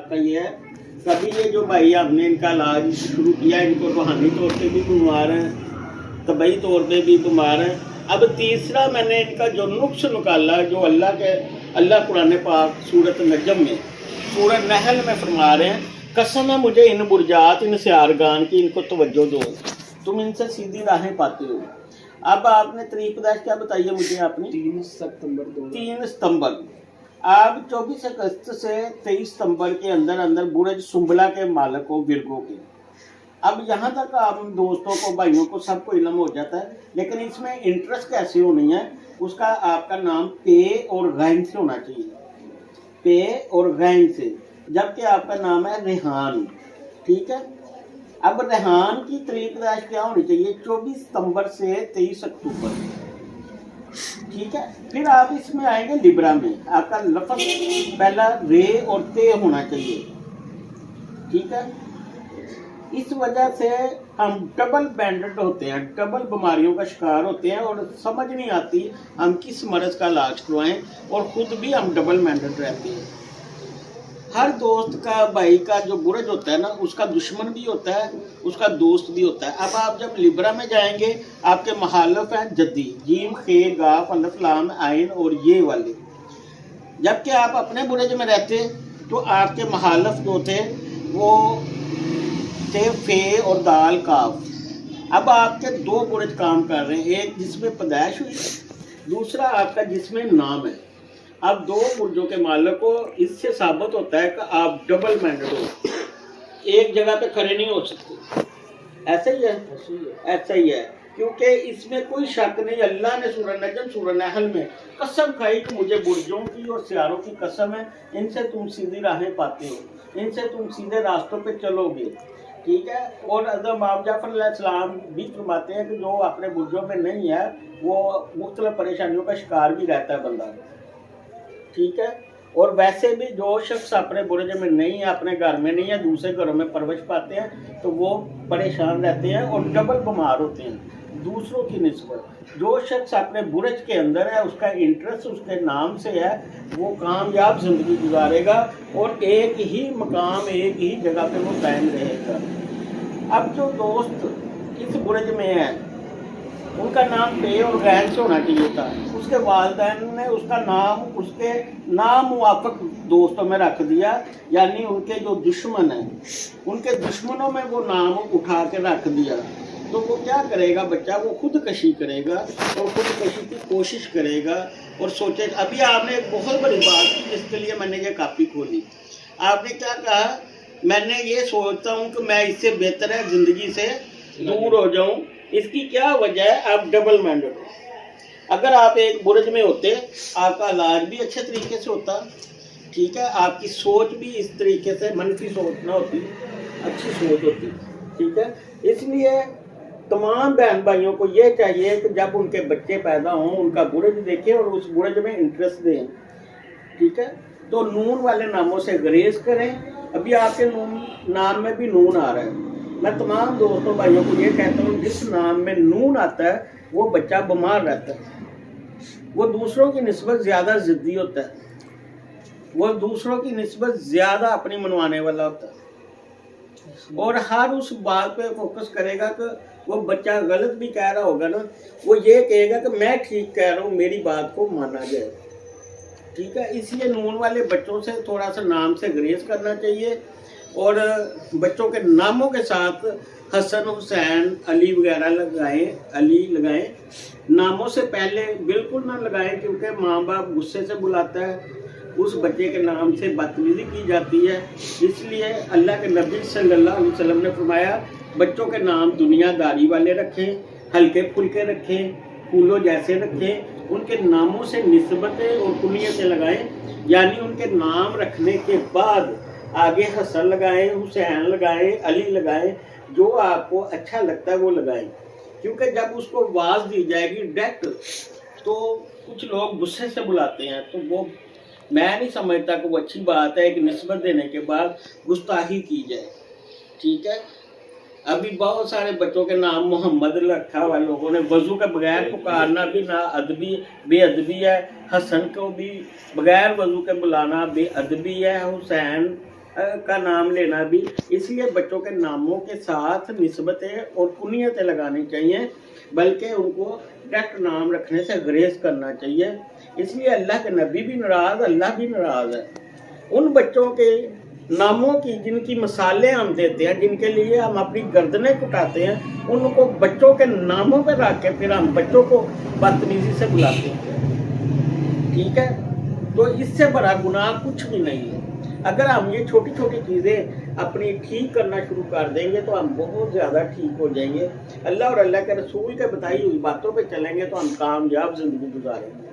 आपका ये है, कभी ये जो भाई हमने इनका इलाज शुरू किया, इनको रूहानी तौर पे भी बीमार हैं, तबई तौर पे भी बीमार हैं। अब तीसरा मैंने इनका जो नुक्स निकाला, जो अल्लाह कुरान पाक सूरत नजम में, सूरत नहल में फरमा रहे हैं, कसम है मुझे इन बुरजात, इन सियारगान की, इनको तवज्जो दो, तुम इनसे सीधी राहें पाते हो। अब आपने तरीक पैदाइश क्या बताइए मुझे आपने? 3 सितंबर 3 सितंबर। आप 24 अगस्त से 23 सितंबर के अंदर अंदर बुरज सुंबला के मालक हो, विरगो के। अब यहाँ तक आप दोस्तों को, भाइयों को, सबको इल्म हो जाता है, लेकिन इसमें इंटरेस्ट कैसे होनी है, उसका आपका नाम पे और गैन से होना चाहिए, पे और गैन से, जबकि आपका नाम है रेहान। ठीक है। अब रेहान की तरीक पैदाइश क्या होनी चाहिए? 24 सितंबर से 23 अक्टूबर। ठीक है। फिर आप इसमें आएंगे लिब्रा में, आपका लफ्ज़ पहला रे और ते होना चाहिए। ठीक है। इस वजह से हम डबल बैंडेड होते हैं, डबल बीमारियों का शिकार होते हैं और समझ नहीं आती हम किस मर्ज़ का इलाज करवाएं, और ख़ुद भी हम डबल बैंडेड रहते हैं। हर दोस्त का, भाई का जो बुरज होता है ना, उसका दुश्मन भी होता है, उसका दोस्त भी होता है। अब आप जब लिब्रा में जाएंगे, आपके महालफ हैं जद्दी, जीम खे गाफ अलफ लाम आइन और ये वाले। जबकि आप अपने बुरज में रहते तो आपके महालफ जो थे वो थे फे और दाल काफ। अब आपके दो बुरज काम कर रहे हैं, एक जिसमें पैदाइश हुई, दूसरा आपका जिसमें नाम है। अब दो बुर्जों के मालिक को, इससे साबित होता है कि आप डबल माइंडेड हो, एक जगह पे खड़े नहीं हो सकते। ऐसा ही है, ऐसा ही है, क्योंकि इसमें कोई शक नहीं। अल्लाह ने सूरह नजम, सूरह नहल में कसम खाई कि मुझे बुर्जों की और सियारों की कसम है, इनसे तुम सीधी राहें पाते हो, इनसे तुम सीधे रास्तों पे चलोगे। ठीक है। और अज़म आप जाफर अलैहिस्सलाम भी फरमाते हैं कि जो अपने बुर्जों में नहीं है वो मुख्तलिफ परेशानियों का शिकार भी रहता है बंदा। ठीक है। और वैसे भी जो शख्स अपने बुरज में नहीं है, अपने घर में नहीं है, दूसरे घरों में परवरिश पाते हैं, तो वो परेशान रहते हैं और डबल बीमार होते हैं दूसरों की निस्बत। जो शख्स अपने बुरज के अंदर है, उसका इंटरेस्ट उसके नाम से है, वो कामयाब ज़िंदगी गुजारेगा और एक ही मकाम, एक ही जगह पे वो कायम रहेगा। अब जो दोस्त इस बुरज में है, उनका नाम पे और गैन से होना चाहिए था। उसके वालिदैन ने उसका नाम उसके नाम मुआफ़िक दोस्तों में रख दिया, यानी उनके जो दुश्मन हैं, उनके दुश्मनों में वो नाम उठा के रख दिया। तो वो क्या करेगा बच्चा? वो खुदकशी करेगा और खुदकशी की कोशिश करेगा और सोचेगा। अभी आपने एक बहुत बड़ी बात की जिसके लिए मैंने ये कापी खोली। आपने क्या कहा? मैंने ये सोचता हूँ कि मैं इससे बेहतर है ज़िंदगी से दूर हो जाऊँ। इसकी क्या वजह है? आप डबल माइंडेड हो। अगर आप एक बुरज में होते, आपका इलाज भी अच्छे तरीके से होता। ठीक है। आपकी सोच भी इस तरीके से मनफी सोच ना होती, अच्छी सोच होती। ठीक है। इसलिए तमाम बहन भाइयों को ये चाहिए कि जब उनके बच्चे पैदा हों, उनका बुरज देखें और उस बुरज में इंटरेस्ट दें। ठीक है। तो नून वाले नामों से गुरेज करें। अभी आपके नून नाम में भी नून आ रहा है। मैं तमाम दोस्तों भाइयों को ये कहता हूँ, जिस नाम में नून आता है वो बच्चा बीमार रहता है, वो दूसरों की निस्बत ज़्यादा ज़िद्दी होता है, वो दूसरों की निस्बत ज़्यादा अपनी मनवाने वाला होता है और हर उस बात पे फोकस करेगा कि वो बच्चा गलत भी कह रहा होगा ना, वो ये कहेगा कि मैं ठीक कह रहा हूँ, मेरी बात को माना जाए। ठीक है। इसलिए नून वाले बच्चों से थोड़ा सा नाम से गुरेज करना चाहिए और बच्चों के नामों के साथ हसन, हुसैन, अली वगैरह लगाएं, अली लगाएं। नामों से पहले बिल्कुल ना लगाएं, क्योंकि माँ बाप गुस्से से बुलाता है, उस बच्चे के नाम से बदतमीजी की जाती है। इसलिए अल्लाह के नबी सल्लल्लाहु अलैहि वसल्लम ने फरमाया, बच्चों के नाम दुनियादारी वाले रखें, हल्के फुल्के रखें, फूलों जैसे रखें। उनके नामों से निस्बतें और कुनियतें लगाएं, यानी उनके नाम रखने के बाद आगे हसन लगाएं, हुसैन लगाएं, अली लगाएं, जो आपको अच्छा लगता है वो लगाएं। क्योंकि जब उसको आवाज़ दी जाएगी डायरेक्ट, तो कुछ लोग गुस्से से बुलाते हैं, तो वो मैं नहीं समझता कि वो अच्छी बात है कि निस्बत देने के बाद गुस्ताखी की जाए। ठीक है। अभी बहुत सारे बच्चों के नाम मोहम्मद रखा हुआ लोगों ने, वजू के बगैर पुकारना भी ना अदबी बेअदबी है। हसन को भी बगैर वजू के बुलाना बेअदबी है। हुसैन का नाम लेना भी, इसलिए बच्चों के नामों के साथ निस्बतें और कुनियतें लगानी चाहिए, बल्कि उनको डायरेक्ट नाम रखने से ग्रेस करना चाहिए। इसलिए अल्लाह के नबी भी नाराज़, अल्लाह भी नाराज़ है। उन बच्चों के नामों की जिनकी मिसालें हम देते हैं, जिनके लिए हम अपनी गर्दनें कुटाते हैं, उनको बच्चों के नामों पर रख के फिर हम बच्चों को बदतमीजी से बुलाते हैं। ठीक है, तो इससे बड़ा गुनाह कुछ भी नहीं है। अगर हम ये छोटी छोटी चीज़ें अपनी ठीक करना शुरू कर देंगे तो हम बहुत ज़्यादा ठीक हो जाएंगे। अल्लाह और अल्लाह के रसूल के बताई हुई बातों पे चलेंगे तो हम कामयाब ज़िंदगी गुजारेंगे।